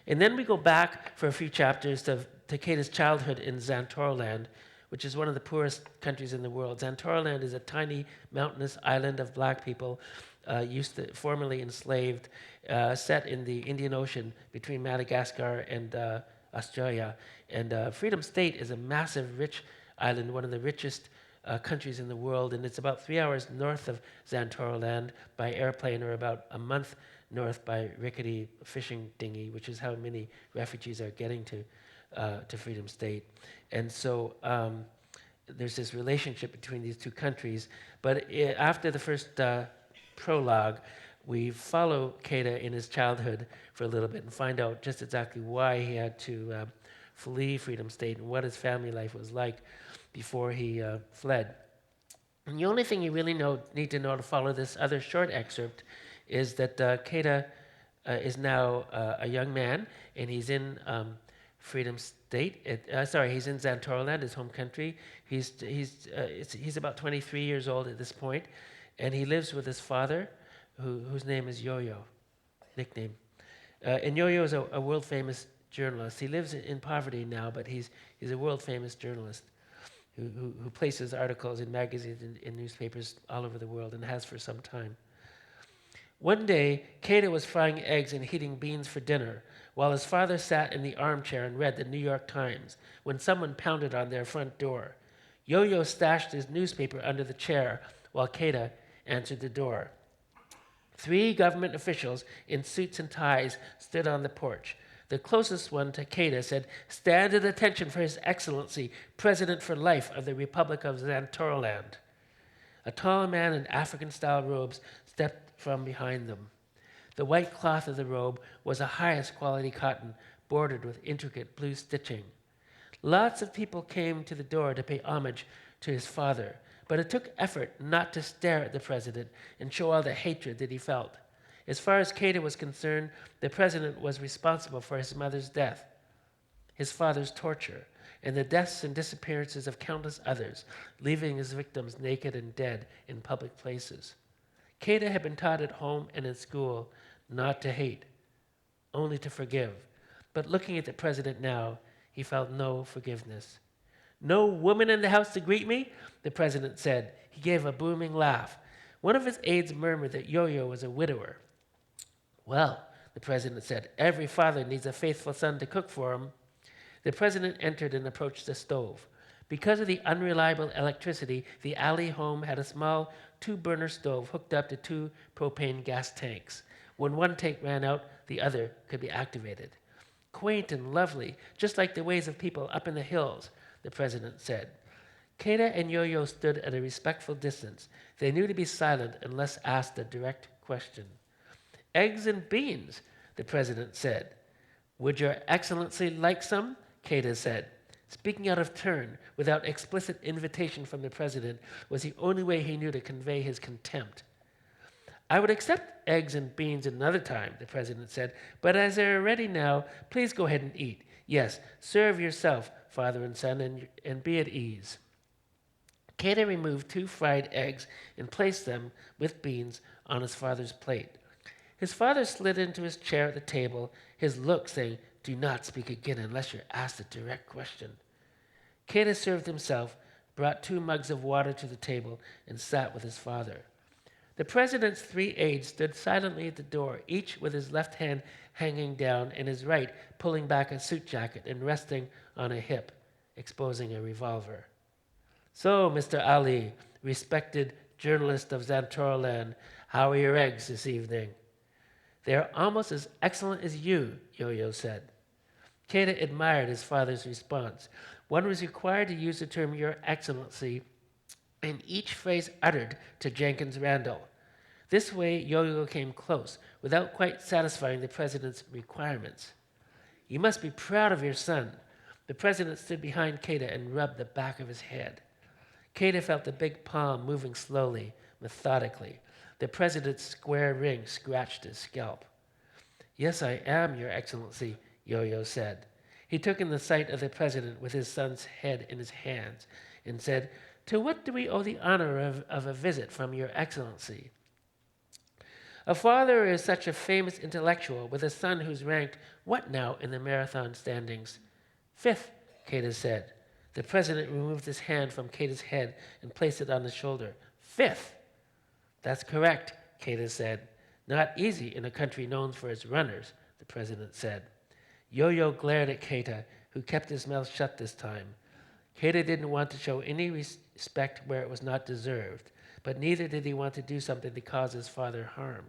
And then we go back for a few chapters to Keita's childhood in Xantoroland, which is one of the poorest countries in the world. Xantoroland is a tiny mountainous island of black people, formerly enslaved, set in the Indian Ocean between Madagascar and Australia. And Freedom State is a massive, rich island, one of the richest countries in the world, and it's about 3 hours north of Xantoroland by airplane, or about a month north by rickety fishing dinghy, which is how many refugees are getting to Freedom State. And so there's this relationship between these two countries. But after the first prologue, we follow Keita in his childhood for a little bit and find out just exactly why he had to flee Freedom State and what his family life was like before he fled. And the only thing you really need to know to follow this other short excerpt is that Keita is now a young man, and he's in Freedom State. He's in Xantoroland, his home country. He's about 23 years old at this point, and he lives with his father, whose name is Yo-Yo, nickname. And Yo-Yo is a world famous journalist. He lives in poverty now, but he's a world famous journalist who places articles in magazines and in newspapers all over the world, and has for some time. One day, Keita was frying eggs and heating beans for dinner, while his father sat in the armchair and read the New York Times, when someone pounded on their front door. Yo-Yo stashed his newspaper under the chair, while Keita answered the door. 3 government officials in suits and ties stood on the porch. The closest one to Keita said, "Stand at attention for His Excellency, President for Life of the Republic of Xantoroland." A tall man in African-style robes stepped from behind them. The white cloth of the robe was the highest quality cotton, bordered with intricate blue stitching. Lots of people came to the door to pay homage to his father, but it took effort not to stare at the president and show all the hatred that he felt. As far as Keita was concerned, the president was responsible for his mother's death, his father's torture, and the deaths and disappearances of countless others, leaving his victims naked and dead in public places. Keita had been taught at home and in school not to hate, only to forgive. But looking at the president now, he felt no forgiveness. "No woman in the house to greet me?" the president said. He gave a booming laugh. One of his aides murmured that Yo-Yo was a widower. "Well," the president said, "every father needs a faithful son to cook for him." The president entered and approached the stove. Because of the unreliable electricity, the alley home had a small 2-burner stove hooked up to 2 propane gas tanks. When one tank ran out, the other could be activated. "Quaint and lovely, just like the ways of people up in the hills," the president said. Keita and Yo-Yo stood at a respectful distance. They knew to be silent unless asked a direct question. "Eggs and beans," the president said. "Would Your Excellency like some?" Keita said. Speaking out of turn, without explicit invitation from the president, was the only way he knew to convey his contempt. "I would accept eggs and beans another time," the president said, "but as they're ready now, please go ahead and eat. Yes, serve yourself, father and son, and be at ease." Keita removed 2 fried eggs and placed them, with beans, on his father's plate. His father slid into his chair at the table, his look saying, "Do not speak again unless you're asked a direct question." Keita served himself, brought 2 mugs of water to the table, and sat with his father. The president's 3 aides stood silently at the door, each with his left hand hanging down and his right pulling back a suit jacket and resting on a hip, exposing a revolver. "So, Mr. Ali, respected journalist of Xantoroland, how are your eggs this evening?" "They are almost as excellent as you," Yo-Yo said. Keita admired his father's response. One was required to use the term "Your Excellency" in each phrase uttered to Jenkins Randall. This way, Yo-Yo came close, without quite satisfying the president's requirements. "You must be proud of your son." The president stood behind Keita and rubbed the back of his head. Keita felt the big palm moving slowly, methodically. The president's square ring scratched his scalp. "Yes, I am, Your Excellency," Yo-Yo said. He took in the sight of the president with his son's head in his hands and said, "To what do we owe the honor of a visit from Your Excellency?" A father is such a famous intellectual with a son who's ranked, what now, in the marathon standings? Fifth, Keita said. The president removed his hand from Keita's head and placed it on his shoulder. Fifth. That's correct, Keita said. Not easy in a country known for its runners, the president said. Yo-Yo glared at Keita, who kept his mouth shut this time. Keita didn't want to show any respect where it was not deserved, but neither did he want to do something to cause his father harm.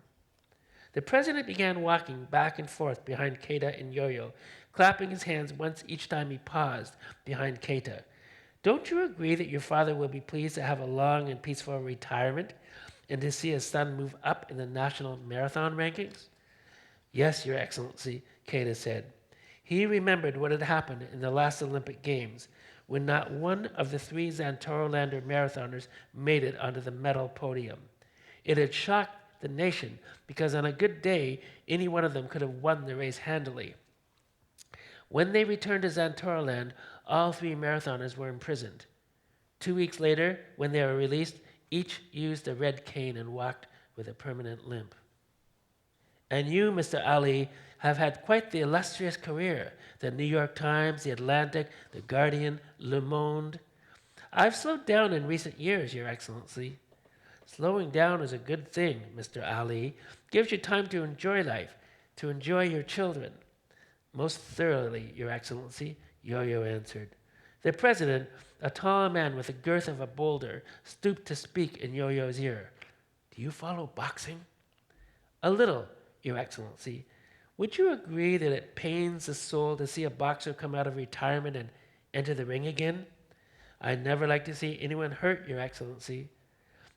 The president began walking back and forth behind Keita and Yo-Yo, clapping his hands once each time he paused behind Keita. Don't you agree that your father will be pleased to have a long and peaceful retirement and to see his son move up in the national marathon rankings? Yes, Your Excellency, Keita said. He remembered what had happened in the last Olympic Games when not one of the 3 Zantoro-Lander marathoners made it onto the medal podium. It had shocked the nation because on a good day, any one of them could have won the race handily. When they returned to Zantoro-Land, all 3 marathoners were imprisoned. 2 weeks later, when they were released, each used a red cane and walked with a permanent limp. And you, Mr. Ali, have had quite the illustrious career. The New York Times, The Atlantic, The Guardian, Le Monde. I've slowed down in recent years, Your Excellency. Slowing down is a good thing, Mr. Ali. Gives you time to enjoy life, to enjoy your children. Most thoroughly, Your Excellency, Yo-Yo answered. The president, a tall man with the girth of a boulder, stooped to speak in Yo-Yo's ear. Do you follow boxing? A little, Your Excellency. Would you agree that it pains the soul to see a boxer come out of retirement and enter the ring again? I never like to see anyone hurt, Your Excellency.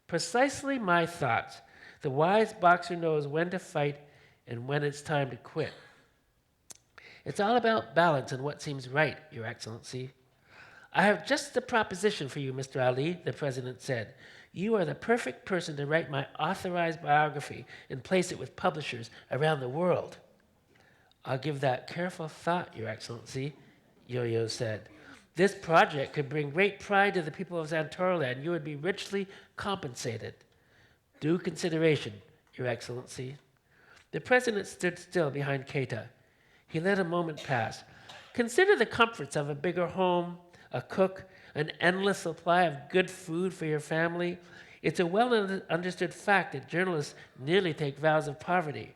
Precisely my thoughts. The wise boxer knows when to fight and when it's time to quit. It's all about balance and what seems right, Your Excellency. I have just the proposition for you, Mr. Ali, the president said. You are the perfect person to write my authorized biography and place it with publishers around the world. I'll give that careful thought, Your Excellency, Yo-Yo said. This project could bring great pride to the people of Zantoro-Land. You would be richly compensated. Due consideration, Your Excellency. The president stood still behind Keita. He let a moment pass. Consider the comforts of a bigger home, a cook, an endless supply of good food for your family. It's a well-understood fact that journalists nearly take vows of poverty.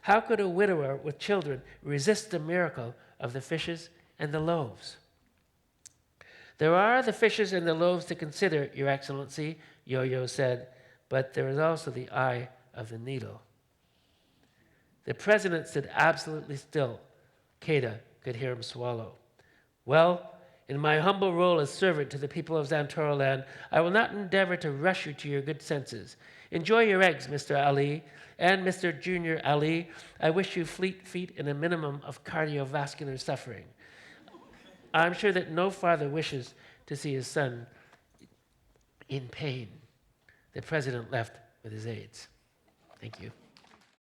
How could a widower with children resist the miracle of the fishes and the loaves? There are the fishes and the loaves to consider, Your Excellency, Yo-Yo said, but there is also the eye of the needle. The president stood absolutely still. Keita could hear him swallow. Well, in my humble role as servant to the people of Zantoro-Land, I will not endeavor to rush you to your good senses. Enjoy your eggs, Mr. Ali, and Mr. Junior Ali. I wish you fleet feet and a minimum of cardiovascular suffering. I'm sure that no father wishes to see his son in pain. The president left with his aides. Thank you.